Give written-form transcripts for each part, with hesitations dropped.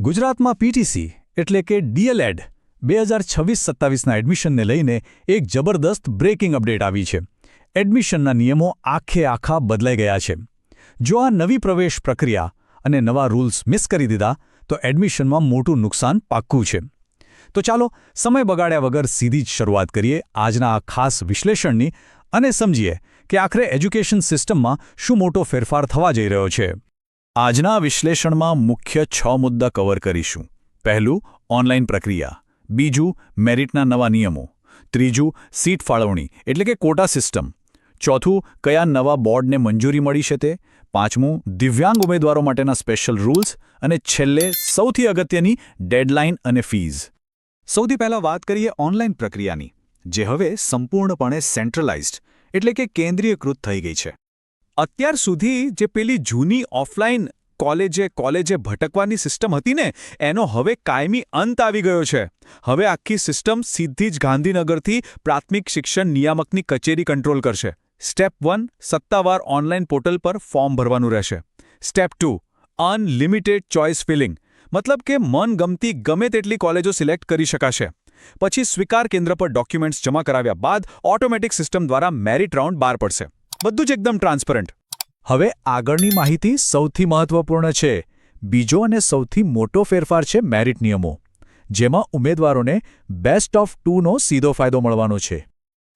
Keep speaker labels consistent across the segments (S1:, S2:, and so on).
S1: ગુજરાતમાં પીટીસી એટલે કે ડીએલએડ 2026-27ના એડમિશનને લઈને એક જબરદસ્ત બ્રેકિંગ અપડેટ આવી છે. એડમિશનના નિયમો આખા બદલાઈ ગયા છે. જો આ નવી પ્રવેશ પ્રક્રિયા અને નવા રૂલ્સ મિસ કરી દીધા તો એડમિશનમાં મોટું નુકસાન પાક્કું છે. તો ચાલો સમય બગાડ્યા વગર સીધી જ શરૂઆત કરીએ આજના આ ખાસ વિશ્લેષણની અને સમજીએ કે આખરે એજ્યુકેશન સિસ્ટમમાં શું મોટો ફેરફાર થવા જઈ રહ્યો છે. આજના વિશ્લેષણમાં મુખ્ય 6 મુદ્દા કવર કરીશું. પહેલું, ઓનલાઈન પ્રક્રિયા. બીજું, મેરિટના નવા નિયમો. ત્રીજું, સીટ ફાળવણી એટલે કે કોટા સિસ્ટમ. ચોથું, કયા નવા બોર્ડને મંજૂરી મળી છે તે. પાંચમું, દિવ્યાંગ ઉમેદવારો માટેના સ્પેશિયલ રૂલ્સ. અને છેલ્લે સૌથી અગત્યની, ડેડલાઇન અને ફીઝ. સૌથી પહેલાં વાત કરીએ ઓનલાઈન પ્રક્રિયાની, જે હવે સંપૂર્ણપણે સેન્ટ્રલાઇઝ્ડ એટલે કે કેન્દ્રીયકૃત થઈ ગઈ છે. અત્યાર સુધી જે પેલી જૂની ઓફલાઈન કોલેજે ભટકવાની સિસ્ટમ હતી ને, એનો હવે કાયમી અંત આવી ગયો છે. હવે આખી સિસ્ટમ સીધી જ ગાંધીનગરથી પ્રાથમિક શિક્ષણ નિયામકની કચેરી કંટ્રોલ કરશે. સ્ટેપ 1, સત્તાવાર ઓનલાઈન પોર્ટલ પર ફોર્મ ભરવાનું રહેશે. સ્ટેપ 2, અનલિમિટેડ ચોઇસ ફિલિંગ, મતલબ કે મનગમતી ગમે તેટલી કોલેજો સિલેક્ટ કરી શકાશે. પછી સ્વીકાર કેન્દ્ર પર ડોક્યુમેન્ટ્સ જમા કરાવ્યા બાદ ઓટોમેટિક સિસ્ટમ દ્વારા મેરિટ રાઉન્ડ બહાર પડશે. બધું જ એકદમ ટ્રાન્સપરન્ટ. હવે આગળની માહિતી સૌથી મહત્વપૂર્ણ છે. બીજો અને સૌથી મોટો ફેરફાર છે મેરિટ નિયમો, જેમાં ઉમેદવારોને બેસ્ટ ઓફ 2નો સીધો ફાયદો મળવાનો છે.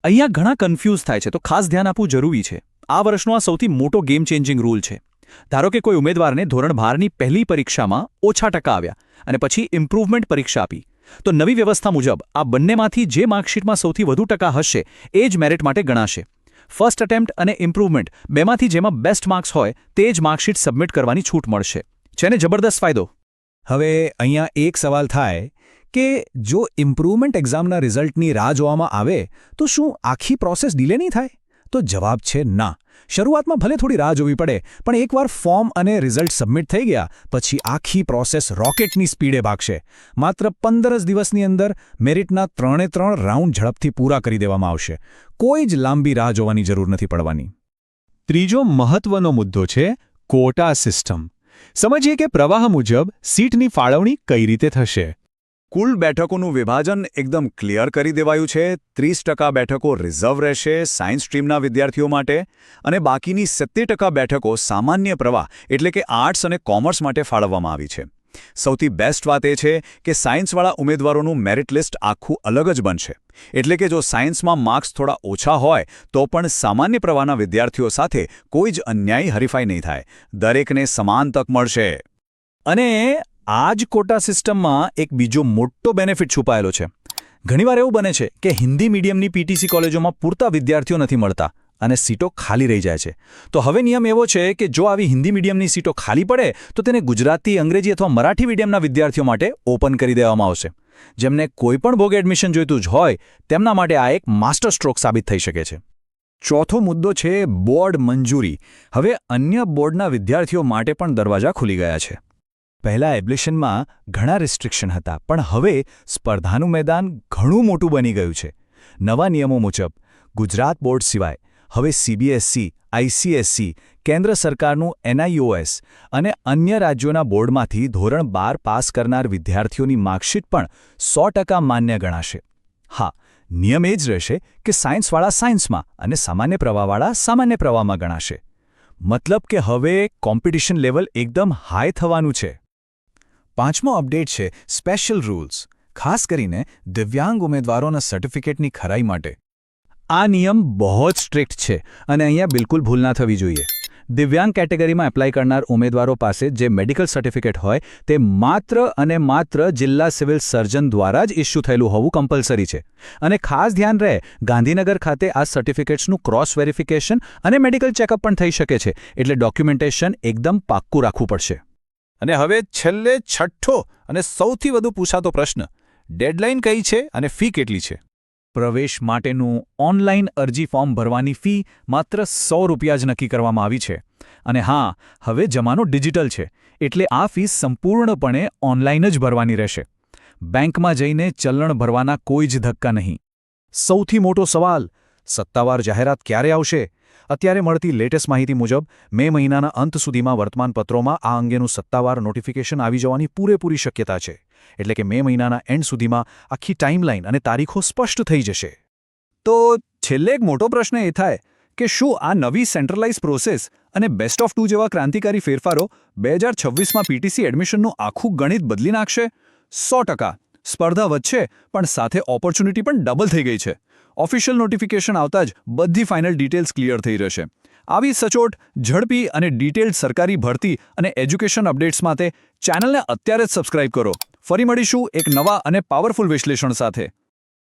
S1: અહીંયા ઘણા કન્ફ્યુઝ થાય છે, તો ખાસ ધ્યાન આપવું જરૂરી છે. આ વર્ષનો આ સૌથી મોટો ગેમ ચેન્જિંગ રૂલ છે. ધારો કે કોઈ ઉમેદવારને ધોરણ 12ની પહેલી પરીક્ષામાં ઓછા ટકા આવ્યા અને પછી ઇમ્પ્રુવમેન્ટ પરીક્ષા આપી, તો નવી વ્યવસ્થા મુજબ આ બંનેમાંથી જે માર્કશીટમાં સૌથી વધુ ટકા હશે એ જ મેરિટ માટે ગણાશે. ફર્સ્ટ અટેમ્પ્ટ અને ઇમ્પ્રુવમેન્ટ બેમાંથી જેમાં બેસ્ટ માર્ક્સ હોય તે જ માર્કશીટ સબમિટ કરવાની છૂટ મળશે. છે ને જબરદસ્ત ફાયદો? હવે અહીંયા એક સવાલ થાય કે જો ઇમ્પ્રુવમેન્ટ એક્ઝામના રિઝલ્ટની રાહ જોવામાં આવે તો શું આખી પ્રોસેસ ડિલે નહીં થાય? તો જવાબ છે ના. શરૂઆતમાં ભલે થોડી રાહ જોવી પડે, પણ એકવાર ફોર્મ અને રિઝલ્ટ સબમિટ થઈ ગયા પછી આખી પ્રોસેસ રોકેટની સ્પીડે ભાગશે. માત્ર 15 જ દિવસની અંદર મેરિટના 3 રાઉન્ડ ઝડપથી પૂરા કરી દેવામાં આવશે. કોઈ જ લાંબી રાહ જોવાની જરૂર નથી પડવાની. ત્રીજો મહત્વનો મુદ્દો છે કોટા સિસ્ટમ. સમજીએ કે પ્રવાહ મુજબ સીટની ફાળવણી કઈ રીતે થશે. કુલ બેઠકોનું વિભાજન એકદમ ક્લિયર કરી દેવાયું છે. 30% બેઠકો રિઝર્વ રહેશે સાયન્સ સ્ટ્રીમના વિદ્યાર્થીઓ માટે, અને બાકીની 70% બેઠકો સામાન્ય પ્રવાહ એટલે કે આર્ટ્સ અને કોમર્સ માટે ફાળવવામાં આવી છે. સૌથી બેસ્ટ વાત એ છે કે સાયન્સવાળા ઉમેદવારોનું મેરિટ લિસ્ટ આખું અલગ જ બનશે. એટલે કે જો સાયન્સમાં માર્ક્સ થોડા ઓછા હોય તો પણ સામાન્ય પ્રવાહના વિદ્યાર્થીઓ સાથે કોઈ જ અન્યાયી હરીફાઈ નહીં થાય. દરેકને સમાન તક મળશે. અને આ જ કોટા સિસ્ટમમાં એક બીજો મોટો બેનિફિટ છુપાયેલો છે. ઘણીવાર એવું બને છે કે હિન્દી મીડિયમની પીટીસી કોલેજોમાં પૂરતા વિદ્યાર્થીઓ નથી મળતા અને સીટો ખાલી રહી જાય છે. તો હવે નિયમ એવો છે કે જો આવી હિન્દી મીડિયમની સીટો ખાલી પડે તો તેને ગુજરાતી, અંગ્રેજી અથવા મરાઠી મીડિયમના વિદ્યાર્થીઓ માટે ઓપન કરી દેવામાં આવશે. જેમને કોઈ પણ ભોગે એડમિશન જોઈતું જ હોય તેમના માટે આ એક માસ્ટર સ્ટ્રોક સાબિત થઈ શકે છે. ચોથો મુદ્દો છે બોર્ડ મંજૂરી. હવે અન્ય બોર્ડના વિદ્યાર્થીઓ માટે પણ દરવાજા ખુલી ગયા છે. પહેલાં એડમિશનમાં ઘણા રિસ્ટ્રિક્શન હતા, પણ હવે સ્પર્ધાનું મેદાન ઘણું મોટું બની ગયું છે. નવા નિયમો મુજબ ગુજરાત બોર્ડ સિવાય હવે સીબીએસઈ, આઈસીએસઈ, કેન્દ્ર સરકારનું એનઆઈઓએસ અને અન્ય રાજ્યોના બોર્ડમાંથી ધોરણ 12 પાસ કરનાર વિદ્યાર્થીઓની માર્કશીટ પણ 100% માન્ય ગણાશે. હા, નિયમ એ જ રહેશે કે સાયન્સવાળા સાયન્સમાં અને સામાન્ય પ્રવાહવાળા સામાન્ય પ્રવાહમાં ગણાશે. મતલબ કે હવે કોમ્પિટિશન લેવલ એકદમ હાઈ થવાનું છે. પાંચમો અપડેટ છે સ્પેશિયલ રૂલ્સ, ખાસ કરીને દિવ્યાંગ ઉમેદવારોના સર્ટિફિકેટની ખરાઈ માટે. આ નિયમ બહુ જ સ્ટ્રિક્ટ છે અને અહીંયા બિલકુલ ભૂલ ના થવી જોઈએ. દિવ્યાંગ કેટેગરીમાં એપ્લાય કરનાર ઉમેદવારો પાસે જે મેડિકલ સર્ટિફિકેટ હોય તે માત્ર અને માત્ર જિલ્લા સિવિલ સર્જન દ્વારા જ ઇસ્યુ થયેલું હોવું કમ્પલસરી છે. અને ખાસ ધ્યાન રહે, ગાંધીનગર ખાતે આ સર્ટિફિકેટ્સનું ક્રોસ વેરિફિકેશન અને મેડિકલ ચેકઅપ પણ થઈ શકે છે, એટલે ડોક્યુમેન્ટેશન એકદમ પાક્કું રાખવું પડશે. અને હવે છેલ્લે છઠ્ઠો અને સૌથી વધુ પૂછાતો પ્રશ્ન, ડેડલાઇન કઈ છે અને ફી કેટલી છે? પ્રવેશ માટેનું ઓનલાઈન અરજી ફોર્મ ભરવાની ફી માત્ર ₹100 જ નક્કી કરવામાં આવી છે. અને હા, હવે જમાનો ડિજિટલ છે, એટલે આ ફીસ સંપૂર્ણપણે ઓનલાઈન જ ભરવાની રહેશે. બેંકમાં જઈને ચલણ ભરવાના કોઈ જ ધક્કા નહીં. સૌથી મોટો સવાલ, સત્તાવાર જાહેરાત ક્યારે આવશે?
S2: અત્યારે મળતી લેટેસ્ટ માહિતી મુજબ મે મહિનાના અંત સુધીમાં વર્તમાનપત્રોમાં આ અંગેનું સત્તાવાર નોટિફિકેશન આવી જવાની પૂરેપૂરી શક્યતા છે. એટલે કે મે મહિનાના એન્ડ સુધીમાં આખી ટાઈમલાઈન અને તારીખો સ્પષ્ટ થઈ જશે.
S1: તો છેલ્લે એક મોટો પ્રશ્ન એ થાય કે શું આ નવી સેન્ટ્રલાઇઝ પ્રોસેસ અને બેસ્ટ ઓફ 2 જેવા ક્રાંતિકારી ફેરફારો 2026માં પીટીસી એડમિશનનું આખું ગણિત બદલી નાખશે? 100%. સ્પર્ધા વધશે, પણ સાથે ઓપોર્ચ્યુનિટી પણ ડબલ થઈ ગઈ છે. ઓફિશિયલ નોટિફિકેશન આવતા જ બધી ફાઇનલ ડિટેલ્સ ક્લિયર થઈ રહેશે. આવી સચોટ, ઝડપી અને ડિટેલ્ડ સરકારી ભરતી અને એજ્યુકેશન અપડેટ્સ માટે ચેનલને અત્યારે જ સબસ્ક્રાઇબ કરો. ફરી મળીશું એક નવા અને પાવરફુલ વિશ્લેષણ સાથે.